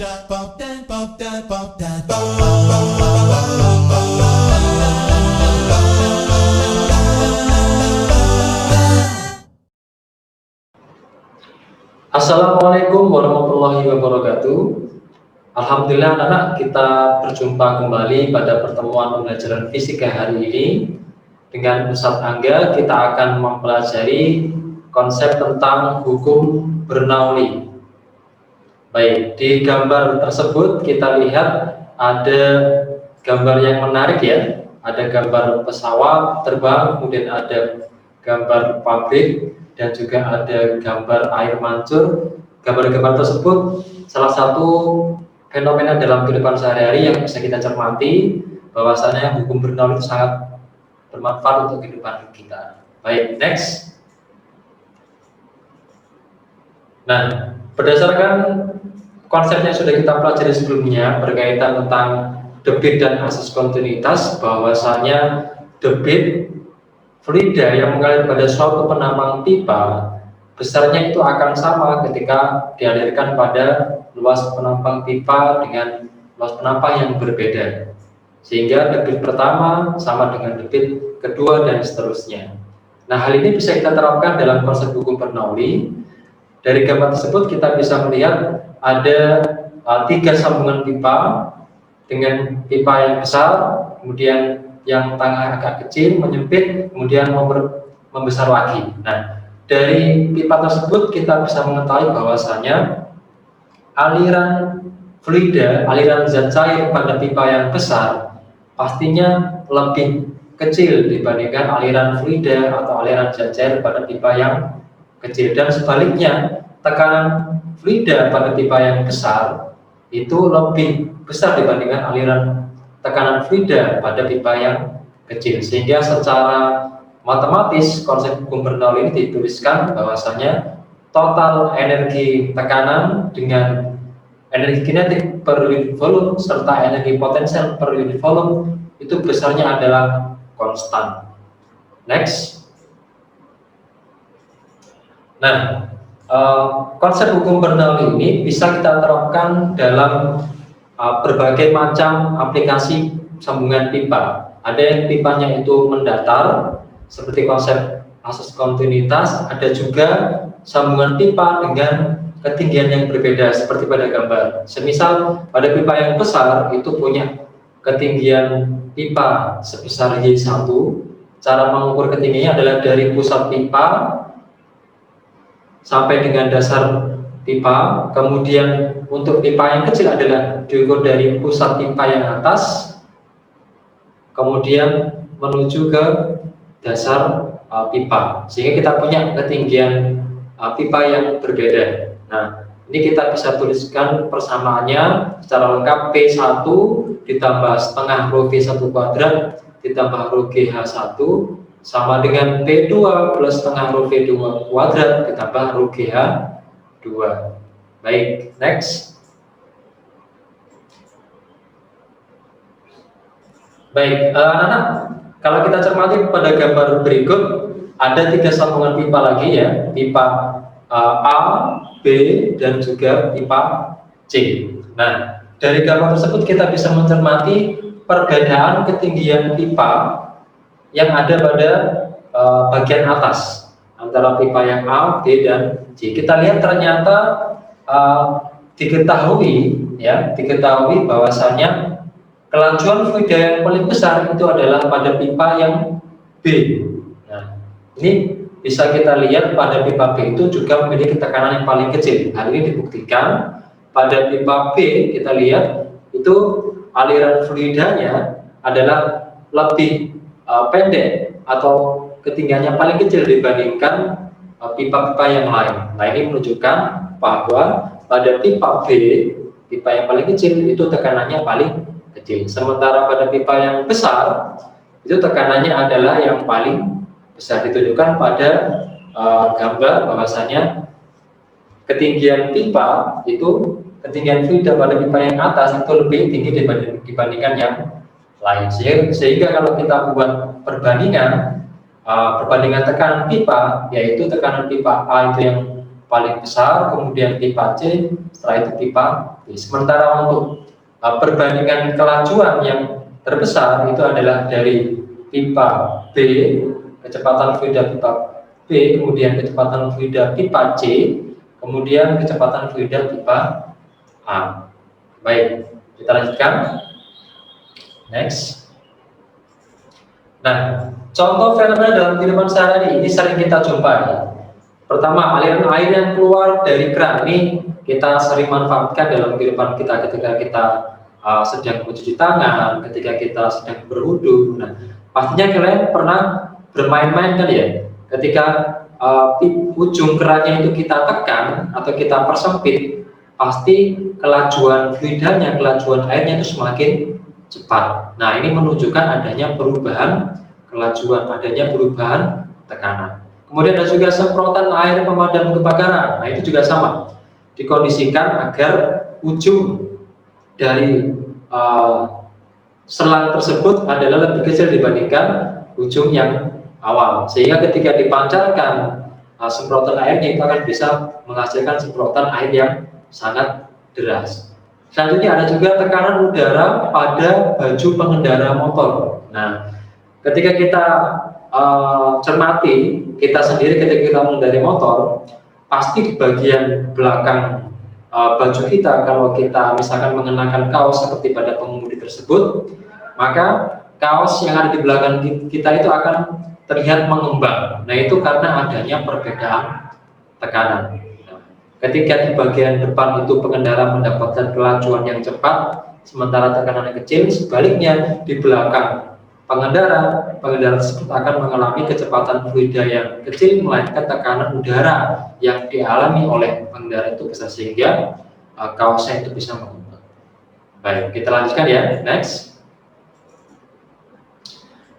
Assalamualaikum warahmatullahi wabarakatuh. Alhamdulillah anak-anak, kita berjumpa kembali pada pertemuan pembelajaran fisika hari ini. Dengan Ustadz Angga kita akan mempelajari konsep tentang hukum Bernoulli. Baik, di gambar tersebut kita lihat ada gambar yang menarik ya. Ada gambar pesawat terbang, kemudian ada gambar pabrik, dan juga ada gambar air mancur. Gambar-gambar tersebut salah satu fenomena dalam kehidupan sehari-hari yang bisa kita cermati, bahwasanya hukum Bernoulli itu sangat bermanfaat untuk kehidupan kita. Baik, next. Nah, berdasarkan konsep yang sudah kita pelajari sebelumnya berkaitan tentang debit dan asas kontinuitas, bahwasanya debit fluida yang mengalir pada suatu penampang pipa besarnya itu akan sama ketika dialirkan pada luas penampang pipa dengan luas penampang yang berbeda, sehingga debit pertama sama dengan debit kedua dan seterusnya. Nah, hal ini bisa kita terapkan dalam konsep hukum Bernoulli. Dari gambar tersebut kita bisa melihat ada tiga sambungan pipa dengan pipa yang besar, kemudian yang tengah agak kecil, menyempit, kemudian membesar lagi. Nah, dari pipa tersebut kita bisa mengetahui bahwasanya aliran fluida, aliran zat cair pada pipa yang besar pastinya lebih kecil dibandingkan aliran fluida atau aliran zat cair pada pipa yang kecil, dan sebaliknya tekanan fluida pada pipa yang besar itu lebih besar dibandingkan aliran tekanan fluida pada pipa yang kecil, sehingga secara matematis konsep hukum Bernoulli ini dituliskan bahwasanya total energi tekanan dengan energi kinetik per unit volume serta energi potensial per unit volume itu besarnya adalah konstan. Next. Nah, konsep hukum Bernoulli ini bisa kita terapkan dalam berbagai macam aplikasi sambungan pipa. Ada yang pipanya itu mendatar seperti konsep asas kontinuitas, ada juga sambungan pipa dengan ketinggian yang berbeda seperti pada gambar. Semisal pada pipa yang besar itu punya ketinggian pipa sebesar Y1. Cara mengukur ketinggiannya adalah dari pusat pipa sampai dengan dasar pipa. Kemudian untuk pipa yang kecil adalah diukur dari pusat pipa yang atas, kemudian menuju ke dasar pipa, sehingga kita punya ketinggian pipa yang berbeda. Nah, ini kita bisa tuliskan persamaannya secara lengkap. P1 ditambah setengah rho V1 kuadrat ditambah rho GH1 sama dengan P2 plus setengah rho V2 kuadrat ditambah rho GH2. Baik, next. Baik, anak-anak, kalau kita cermati pada gambar berikut, ada tiga sambungan pipa lagi ya, pipa A, B, dan juga pipa C. Nah, dari gambar tersebut kita bisa mencermati perbedaan ketinggian pipa yang ada pada bagian atas antara pipa yang A, B, dan C. Kita lihat ternyata diketahui bahwasanya kelajuan fluida yang paling besar itu adalah pada pipa yang B. Nah, ini bisa kita lihat pada pipa B itu juga memiliki tekanan yang paling kecil. Hal ini dibuktikan pada pipa B. Kita lihat itu aliran fluidanya adalah lebih pendek atau ketinggiannya paling kecil dibandingkan pipa-pipa yang lain. Nah, ini menunjukkan bahwa pada pipa B, pipa yang paling kecil itu tekanannya paling kecil. Sementara pada pipa yang besar itu tekanannya adalah yang paling besar. Ditunjukkan pada gambar bahwasanya ketinggian pipa itu, ketinggian fluida pada pipa yang atas itu lebih tinggi dibandingkan yang lain. Sehingga kalau kita buat perbandingan tekanan pipa, yaitu tekanan pipa A itu yang paling besar, kemudian pipa C, setelah itu pipa Sementara untuk perbandingan kelajuan yang terbesar itu adalah dari pipa B, kecepatan fluida pipa B, kemudian kecepatan fluida pipa C, kemudian kecepatan fluida pipa A. Baik, kita lanjutkan. Next. Nah, contoh fenomena dalam kehidupan sehari ini sering kita jumpai. Pertama, aliran air yang keluar dari keran ini kita sering manfaatkan dalam kehidupan kita ketika kita sedang mencuci tangan, ketika kita sedang berwudu. Nah, pastinya kalian pernah bermain-main kan ya? Ketika ujung kerannya itu kita tekan atau kita persempit, pasti kelajuan fluidanya, kelajuan airnya itu semakin cepat. Nah, ini menunjukkan adanya perubahan kelajuan, adanya perubahan tekanan. Kemudian ada juga semprotan air pemadam kebakaran. Nah, itu juga sama, dikondisikan agar ujung dari selang tersebut adalah lebih kecil dibandingkan ujung yang awal, sehingga ketika dipancarkan semprotan airnya itu akan bisa menghasilkan semprotan air yang sangat deras. Selanjutnya ada juga tekanan udara pada baju pengendara motor. Nah, ketika kita cermati kita sendiri ketika kita mengendarai motor, pasti di bagian belakang baju kita, kalau kita misalkan mengenakan kaos seperti pada pengemudi tersebut, maka kaos yang ada di belakang kita itu akan terlihat mengembang. Nah, itu karena adanya perbedaan tekanan. Ketika di bagian depan itu pengendara mendapatkan kelajuan yang cepat, sementara tekanan yang kecil, sebaliknya di belakang pengendara tersebut akan mengalami kecepatan fluida yang kecil, melainkan tekanan udara yang dialami oleh pengendara itu besar, sehingga kaosnya itu bisa mengembang. Baik, kita lanjutkan ya, next.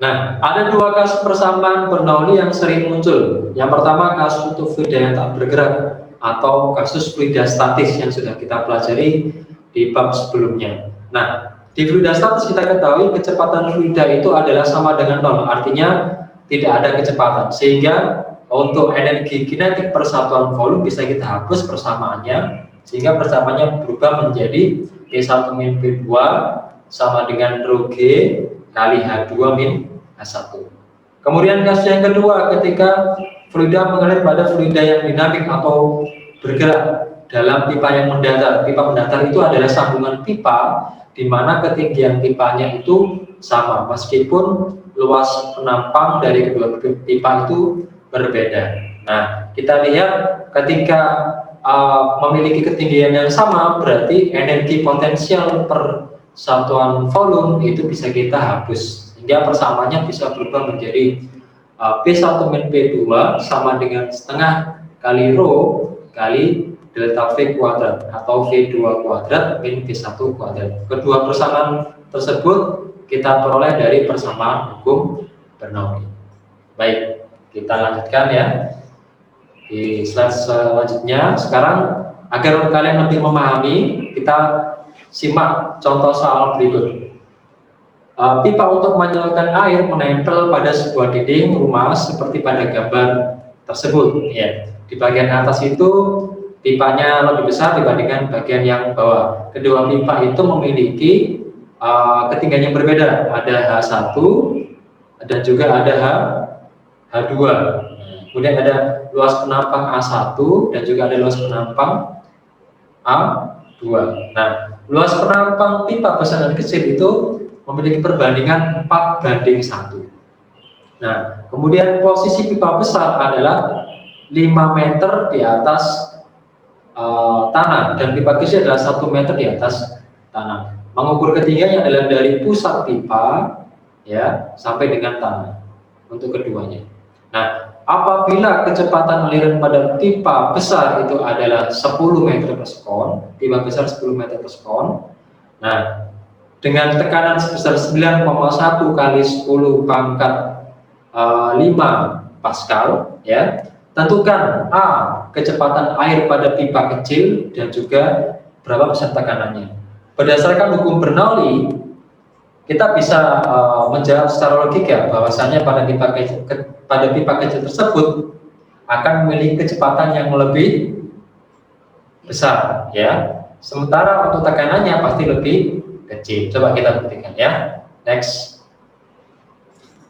Nah, ada dua kasus persamaan Bernoulli yang sering muncul. Yang pertama, kasus untuk fluida yang tak bergerak, atau kasus fluida statis yang sudah kita pelajari di bab sebelumnya. Nah, di fluida statis kita ketahui kecepatan fluida itu adalah sama dengan 0, artinya tidak ada kecepatan, sehingga untuk energi kinetik persatuan volume bisa kita hapus persamaannya, sehingga persamaannya berubah menjadi P1 min P2 sama dengan rho G kali H2 min H1. Kemudian kasus yang kedua, ketika fluida mengalir pada fluida yang dinamik atau bergerak dalam pipa yang mendatar. Pipa mendatar itu adalah sambungan pipa di mana ketinggian pipanya itu sama, meskipun luas penampang dari kedua pipa itu berbeda. Nah, kita lihat ketika memiliki ketinggian yang sama, berarti energi potensial per satuan volume itu bisa kita hapus, sehingga persamaannya bisa berubah menjadi P1 min P2 sama dengan setengah kali rho kali delta V kuadrat atau V2 kuadrat min V1 kuadrat. Kedua persamaan tersebut kita peroleh dari persamaan hukum Bernoulli. Baik, kita lanjutkan ya di slide selanjutnya. Sekarang agar kalian lebih memahami, kita simak contoh soal berikut. Pipa untuk menyalurkan air menempel pada sebuah dinding rumah seperti pada gambar tersebut. Ya, di bagian atas itu pipanya lebih besar dibandingkan bagian yang bawah. Kedua pipa itu memiliki ketinggian yang berbeda. Ada H1 dan juga ada H2. Kemudian ada luas penampang A1 dan juga ada luas penampang A2. Nah, luas penampang pipa besar dan kecil itu memiliki perbandingan 4:1. Nah, kemudian posisi pipa besar adalah 5 meter di atas tanah dan pipa kecil adalah 1 meter di atas tanah. Mengukur ketinggiannya adalah dari pusat pipa ya sampai dengan tanah untuk keduanya. Nah, apabila kecepatan aliran pada pipa besar itu adalah 10 meter per sekon, pipa besar 10 meter per sekon. Nah, dengan tekanan sebesar 9,1 kali 10 pangkat 5 Pascal ya. Tentukan A, kecepatan air pada pipa kecil dan juga berapa besar tekanannya. Berdasarkan hukum Bernoulli, kita bisa menjawab secara logika bahwasannya pada pipa kecil tersebut akan memiliki kecepatan yang lebih besar ya. Sementara untuk tekanannya pasti lebih kecil. Coba kita buktikan ya. Next.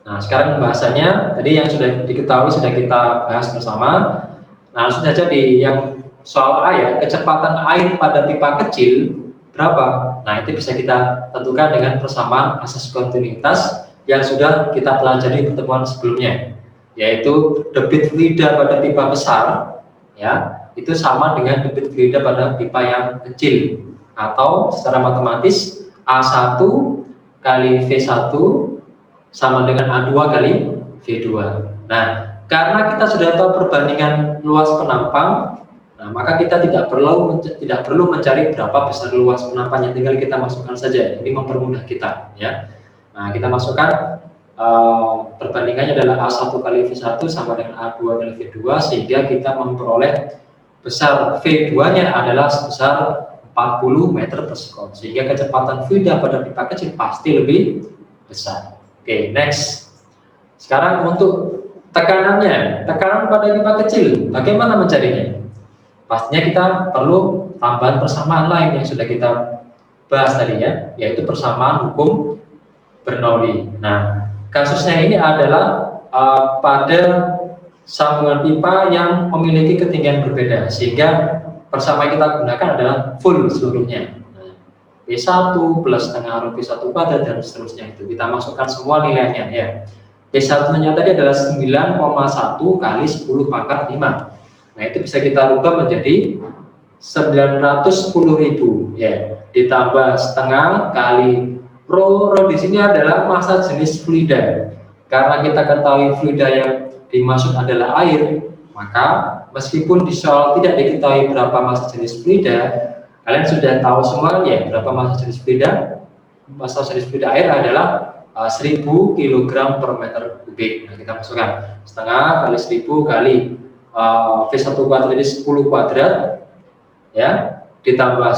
Nah, sekarang pembahasannya tadi yang sudah diketahui sudah kita bahas bersama. Nah, langsung saja di yang soal A ya, kecepatan air pada pipa kecil berapa? Nah, itu bisa kita tentukan dengan persamaan asas kontinuitas yang sudah kita pelajari di pertemuan sebelumnya, yaitu debit fluida pada pipa besar ya, itu sama dengan debit fluida pada pipa yang kecil, atau secara matematis A1 kali V1 sama dengan A2 kali V2. Nah, karena kita sudah tahu perbandingan luas penampang, nah maka kita tidak perlu mencari berapa besar luas penampangnya, tinggal kita masukkan saja. Ini mempermudah kita ya. Nah, kita masukkan perbandingannya adalah A1 kali V1 sama dengan A2 kali V2, sehingga kita memperoleh besar V2-nya adalah sebesar 40 meter per sekon, sehingga kecepatan fluida pada pipa kecil pasti lebih besar. Oke, next. Sekarang untuk tekanannya, tekanan pada pipa kecil, bagaimana mencarinya? Pastinya kita perlu tambahan persamaan lain yang sudah kita bahas tadi ya, yaitu persamaan hukum Bernoulli. Nah, kasusnya ini adalah pada sambungan pipa yang memiliki ketinggian berbeda, sehingga persamaan kita gunakan adalah full seluruhnya. P1 plus setengah rho P1 kuadrat dan seterusnya, itu kita masukkan semua nilainya ya. P1 nya tadi adalah 9,1 kali 10 pangkat 5. Nah, itu bisa kita rubah menjadi 910.000 ya, ditambah setengah kali rho di sini adalah massa jenis fluida. Karena kita ketahui fluida yang dimaksud adalah air, maka meskipun di soal tidak diketahui berapa massa jenis fluida, kalian sudah tahu semua ya berapa massa jenis fluida. Massa jenis fluida air adalah 1000 kg per meter kubik. Nah, kita masukkan setengah kali 1000 kali V1 kuadrat jadi 10 kuadrat ya, ditambah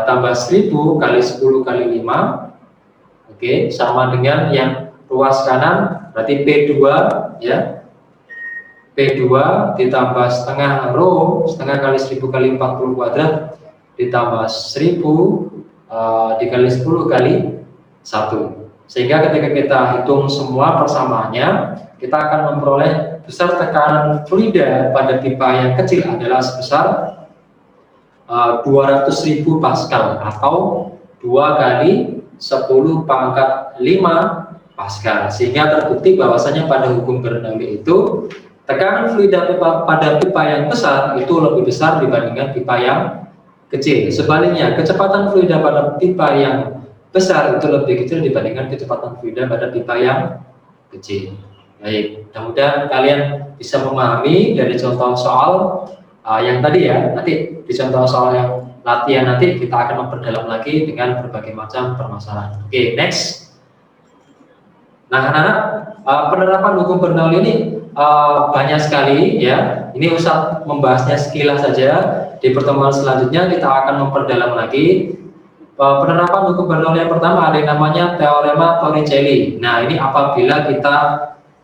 tambah 1000 kali 10 kali 5. Oke, sama dengan yang ruas kanan berarti P2 ya. P2 ditambah setengah rho, setengah kali 1000 kali 40 kuadrat ditambah 1000 dikali 10 kali 1. Sehingga ketika kita hitung semua persamaannya, kita akan memperoleh besar tekanan fluida pada pipa yang kecil adalah sebesar 200.000 Pascal atau 2 kali 10 pangkat 5 Pascal. Sehingga terbukti bahwasanya pada hukum Bernoulli itu tekanan fluida pada pipa yang besar itu lebih besar dibandingkan pipa yang kecil. Sebaliknya, kecepatan fluida pada pipa yang besar itu lebih kecil dibandingkan kecepatan fluida pada pipa yang kecil. Baik, mudah-mudahan kalian bisa memahami dari contoh soal yang tadi ya. Nanti di contoh soal yang latihan nanti kita akan memperdalam lagi dengan berbagai macam permasalahan. Oke, next. Nah, anak-anak, penerapan hukum Bernoulli ini banyak sekali ya. Ini Ustaz membahasnya sekilas saja. Di pertemuan selanjutnya kita akan memperdalam lagi. Penerapan hukum Bernoulli yang pertama ada yang namanya teorema Torricelli. Nah, ini apabila kita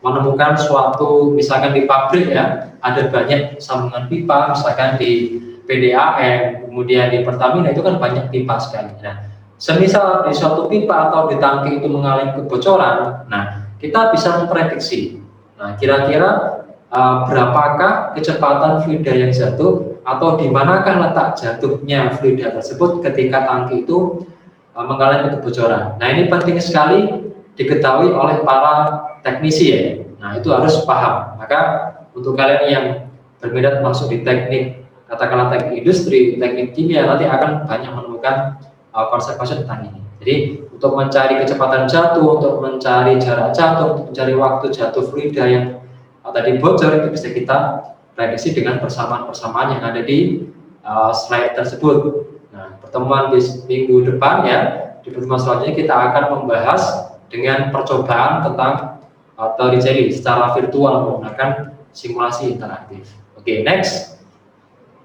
menemukan suatu, misalkan di pabrik ya, ada banyak sambungan pipa, misalkan di PDAM, kemudian di Pertamina itu kan banyak pipa sekali. Nah, semisal di suatu pipa atau di tangki itu mengalami kebocoran, nah kita bisa memprediksi. Nah, kira-kira berapakah kecepatan fluida yang jatuh atau di manakah letak jatuhnya fluida tersebut ketika tangki itu mengalami kebocoran. Nah, ini penting sekali diketahui oleh para teknisi ya. Nah, itu harus paham. Maka untuk kalian yang berminat masuk di teknik, katakanlah teknik industri, teknik kimia, nanti akan banyak menemukan konsep-konsep tentang ini. Jadi untuk mencari kecepatan jatuh, untuk mencari jarak jatuh, untuk mencari waktu jatuh fluida yang tadi bocor, itu bisa kita prediksi dengan persamaan-persamaan yang ada di slide tersebut. Nah, pertemuan di minggu depan ya, di pertemuan selanjutnya kita akan membahas dengan percobaan tentang Torricelli secara virtual menggunakan simulasi interaktif. Oke, next.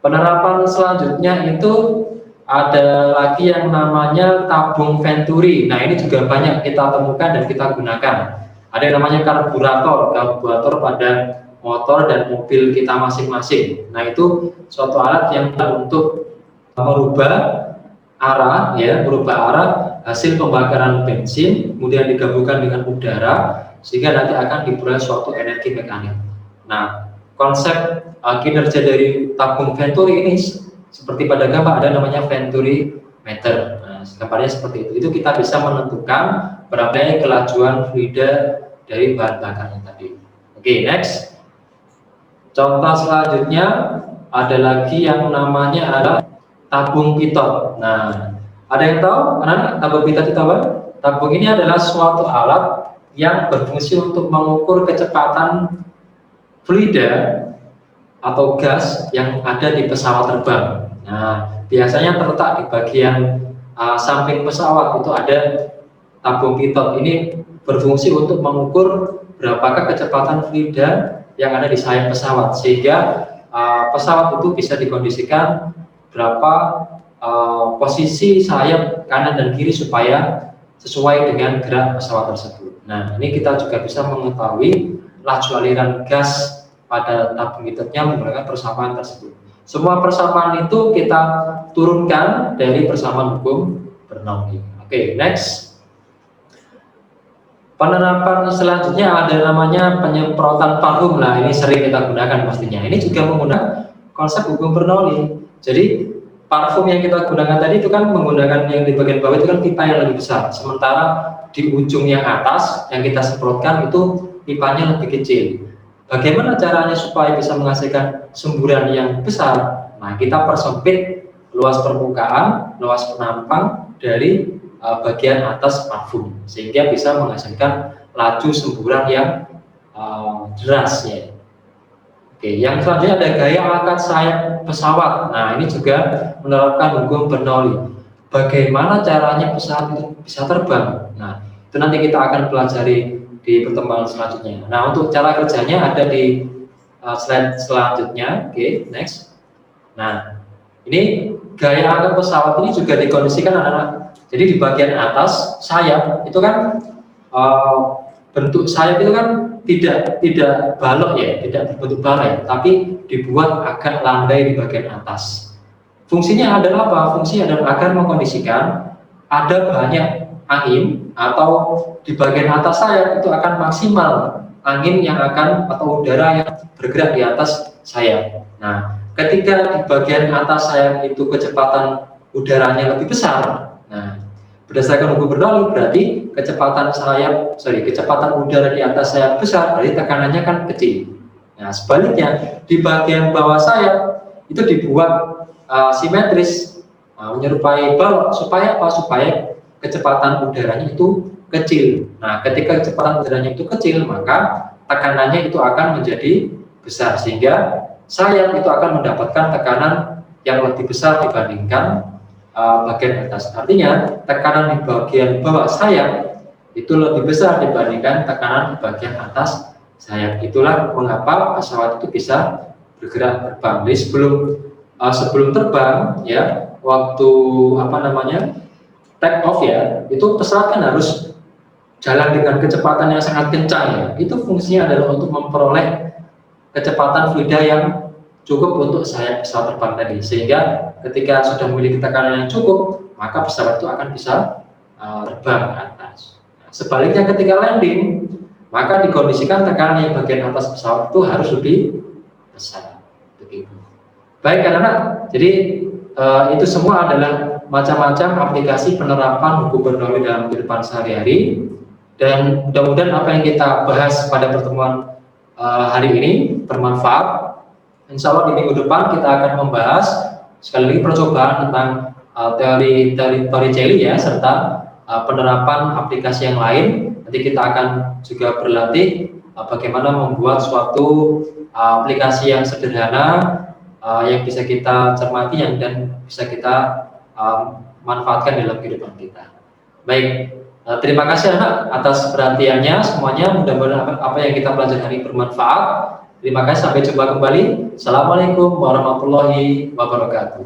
Penerapan selanjutnya itu ada lagi yang namanya tabung Venturi. Nah, ini juga banyak kita temukan dan kita gunakan. Ada yang namanya karburator pada motor dan mobil kita masing-masing. Nah, itu suatu alat yang untuk merubah arah, ya, merubah arah hasil pembakaran bensin, kemudian digabungkan dengan udara, sehingga nanti akan diperoleh suatu energi mekanik. Nah, konsep kinerja dari tabung Venturi ini seperti pada gambar ada namanya Venturi meter. Nah, gambarnya seperti itu. Itu kita bisa menentukan berapa kelajuan fluida dari bahan bakarnya tadi. Oke, next. Contoh selanjutnya ada lagi yang namanya adalah tabung pitot. Nah, ada yang tahu anak-anak tabung pitot itu apa? Tabung ini adalah suatu alat yang berfungsi untuk mengukur kecepatan fluida atau gas yang ada di pesawat terbang. Nah, biasanya terletak di bagian samping pesawat itu ada tabung pitot. Ini berfungsi untuk mengukur berapakah kecepatan fluida yang ada di sayap pesawat, sehingga pesawat itu bisa dikondisikan berapa posisi sayap kanan dan kiri supaya sesuai dengan gerak pesawat tersebut. Nah, ini kita juga bisa mengetahui laju aliran gas pada tabung pitotnya menggunakan persamaan tersebut. Semua persamaan itu kita turunkan dari persamaan hukum Bernoulli. Oke, next. Penerapan selanjutnya ada namanya penyemprotan parfum. Nah, ini sering kita gunakan pastinya. Ini juga menggunakan konsep hukum Bernoulli. Jadi parfum yang kita gunakan tadi itu kan menggunakan yang di bagian bawah itu kan pipa yang lebih besar. Sementara di ujung yang atas yang kita semprotkan itu pipanya lebih kecil. Bagaimana caranya supaya bisa menghasilkan semburan yang besar? Nah, kita persempit luas permukaan, luas penampang dari bagian atas parfum, sehingga bisa menghasilkan laju semburan yang deras, ya. Oke, yang selanjutnya ada gaya angkat sayap pesawat. Nah, ini juga menerapkan hukum Bernoulli. Bagaimana caranya pesawat itu bisa terbang? Nah, itu nanti kita akan pelajari di pertemuan selanjutnya. Nah, untuk cara kerjanya ada di slide selanjutnya. Oke, next. Nah, ini gaya angkat pesawat ini juga dikondisikan anak-anak. Jadi di bagian atas sayap itu kan bentuk sayap itu kan tidak balok, ya, tidak berbentuk balai, tapi dibuat agak landai di bagian atas. Fungsinya adalah apa? Fungsinya adalah agar mengkondisikan ada banyak angin, atau di bagian atas sayap itu akan maksimal angin yang akan atau udara yang bergerak di atas sayap. Nah, ketika di bagian atas sayap itu kecepatan udaranya lebih besar, nah, berdasarkan hukum Bernoulli berarti kecepatan udara di atas sayap besar, berarti tekanannya kan kecil. Nah, sebaliknya di bagian bawah sayap itu dibuat simetris, menyerupai balok, supaya apa? Supaya kecepatan udaranya itu kecil. Nah, ketika kecepatan udaranya itu kecil, maka tekanannya itu akan menjadi besar, sehingga sayap itu akan mendapatkan tekanan yang lebih besar dibandingkan bagian atas. Artinya tekanan di bagian bawah sayap itu lebih besar dibandingkan tekanan di bagian atas sayap. Itulah mengapa pesawat itu bisa bergerak terbang. Jadi sebelum terbang, ya, waktu take off, ya, itu pesawat kan harus jalan dengan kecepatan yang sangat kencang, ya. Itu fungsinya adalah untuk memperoleh kecepatan fluida yang cukup untuk sayap pesawat terbang tadi, sehingga ketika sudah memiliki tekanan yang cukup, maka pesawat itu akan bisa terbang ke atas. Nah, sebaliknya ketika landing, maka dikondisikan tekanan yang bagian atas pesawat itu harus lebih besar. Begitu. Baik anak-anak, jadi itu semua adalah macam-macam aplikasi penerapan hukum Bernoulli dalam kehidupan sehari-hari, dan mudah-mudahan apa yang kita bahas pada pertemuan hari ini bermanfaat. Insya Allah di minggu depan kita akan membahas sekali lagi percobaan tentang teori Torricelli, ya, serta penerapan aplikasi yang lain. Nanti kita akan juga berlatih bagaimana membuat suatu aplikasi yang sederhana yang bisa kita cermati dan bisa kita manfaatkan dalam kehidupan kita. Baik, terima kasih anak atas perhatiannya semuanya. Mudah-mudahan apa yang kita pelajari hari ini bermanfaat. Terima kasih, sampai jumpa kembali. Assalamualaikum warahmatullahi wabarakatuh.